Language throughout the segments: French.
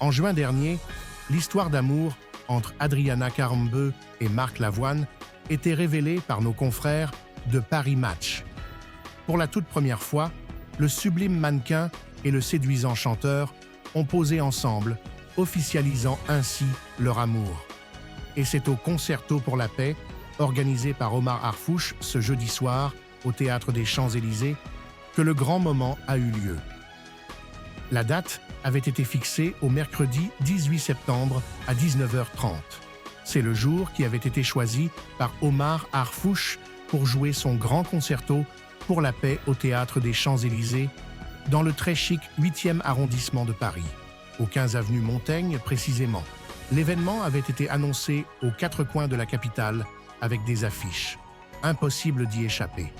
En juin dernier, l'histoire d'amour entre Adriana Karembeu et Marc Lavoine était révélée par nos confrères de Paris Match. Pour la toute première fois, le sublime mannequin et le séduisant chanteur ont posé ensemble, officialisant ainsi leur amour. Et c'est au Concerto pour la paix, organisé par Omar Harfouch ce jeudi soir au Théâtre des Champs-Élysées, que le grand moment a eu lieu. La date avait été fixée au mercredi 18 septembre à 19h30. C'est le jour qui avait été choisi par Omar Harfouch pour jouer son grand concerto pour la paix au Théâtre des Champs-Élysées, dans le très chic 8e arrondissement de Paris, au 15 avenue Montaigne précisément. L'événement avait été annoncé aux quatre coins de la capitale avec des affiches. Impossible d'y échapper.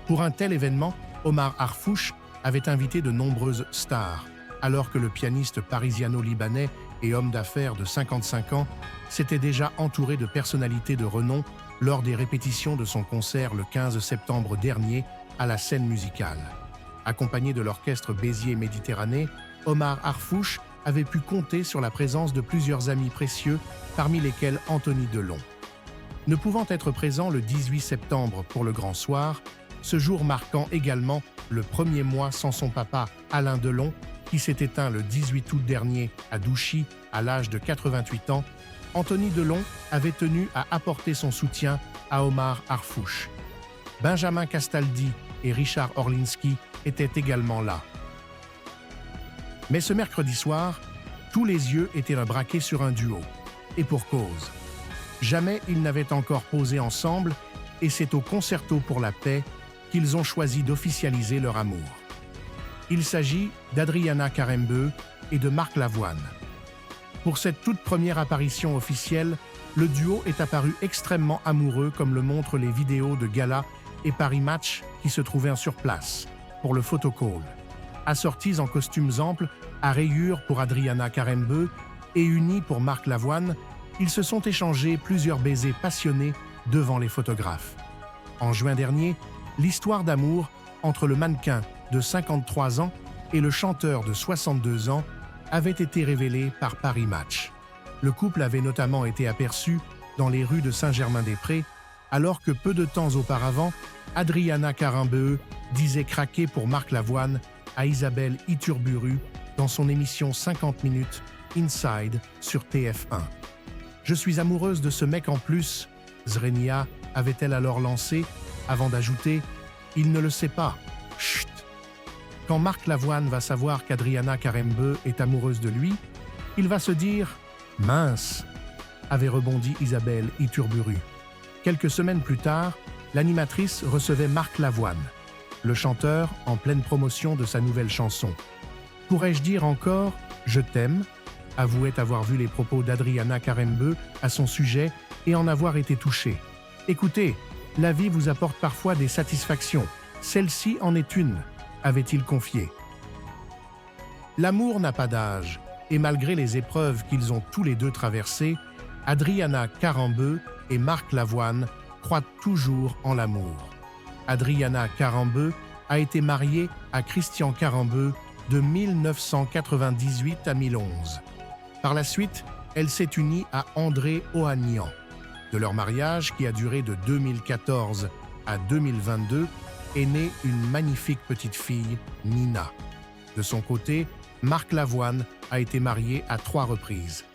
Pour un tel événement, Omar Harfouch avait invité de nombreuses stars, alors que le pianiste parisiano-libanais et homme d'affaires de 55 ans s'était déjà entouré de personnalités de renom lors des répétitions de son concert le 15 septembre dernier à la Scène Musicale. Accompagné de l'orchestre Béziers Méditerranée, Omar Harfouch avait pu compter sur la présence de plusieurs amis précieux, parmi lesquels Anthony Delon. Ne pouvant être présent le 18 septembre pour le Grand Soir, ce jour marquant également le premier mois sans son papa, Alain Delon, qui s'est éteint le 18 août dernier à Douchy à l'âge de 88 ans, Anthony Delon avait tenu à apporter son soutien à Omar Harfouch. Benjamin Castaldi et Richard Orlinski étaient également là. Mais ce mercredi soir, tous les yeux étaient braqués sur un duo. Et pour cause. Jamais ils n'avaient encore posé ensemble et c'est au Concerto pour la paix qu'ils ont choisi d'officialiser leur amour. Il s'agit d'Adriana Karembeu et de Marc Lavoine. Pour cette toute première apparition officielle, le duo est apparu extrêmement amoureux comme le montrent les vidéos de Gala et Paris Match qui se trouvaient sur place pour le photocall. Assortis en costumes amples, à rayures pour Adriana Karembeu et unis pour Marc Lavoine, ils se sont échangés plusieurs baisers passionnés devant les photographes. En juin dernier, l'histoire d'amour entre le mannequin de 53 ans et le chanteur de 62 ans avait été révélée par Paris Match. Le couple avait notamment été aperçu dans les rues de Saint-Germain-des-Prés, alors que peu de temps auparavant, Adriana Karembeu disait craquer pour Marc Lavoine à Isabelle Iturburu dans son émission 50 minutes Inside sur TF1. « Je suis amoureuse de ce mec en plus », Zrenia avait-elle alors lancé, avant d'ajouter « Il ne le sait pas, chut ». Quand Marc Lavoine va savoir qu'Adriana Karembeu est amoureuse de lui, il va se dire « Mince », avait rebondi Isabelle Iturburu. Quelques semaines plus tard, l'animatrice recevait Marc Lavoine, le chanteur en pleine promotion de sa nouvelle chanson. « Pourrais-je dire encore « Je t'aime » avouait avoir vu les propos d'Adriana Karembeu à son sujet et en avoir été touché. « Écoutez, la vie vous apporte parfois des satisfactions. Celle-ci en est une », avait-il confié. L'amour n'a pas d'âge, et malgré les épreuves qu'ils ont tous les deux traversées, Adriana Karembeu et Marc Lavoine croient toujours en l'amour. Adriana Karembeu a été mariée à Christian Karembeu de 1998 à 2011. Par la suite, elle s'est unie à André Ohanian. De leur mariage, qui a duré de 2014 à 2022, est née une magnifique petite fille, Nina. De son côté, Marc Lavoine a été marié à 3 reprises.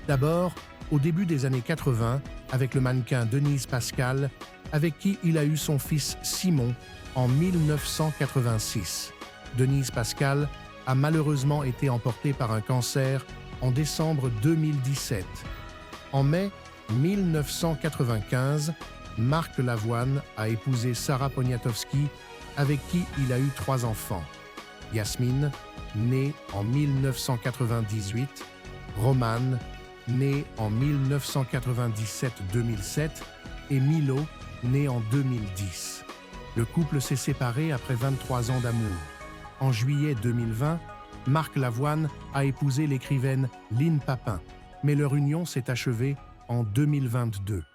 D'abord, au début des années 80, avec le mannequin Denise Pascal, avec qui il a eu son fils Simon en 1986. Denise Pascal a malheureusement été emportée par un cancer en décembre 2017. En mai 1995, Marc Lavoine a épousé Sarah Poniatowski, avec qui il a eu 3 enfants. Yasmine, née en 1998, Romane, née en 1997-2007, et Milo, né en 2010. Le couple s'est séparé après 23 ans d'amour. En juillet 2020, Marc Lavoine a épousé l'écrivaine Lynne Papin, mais leur union s'est achevée en 2022.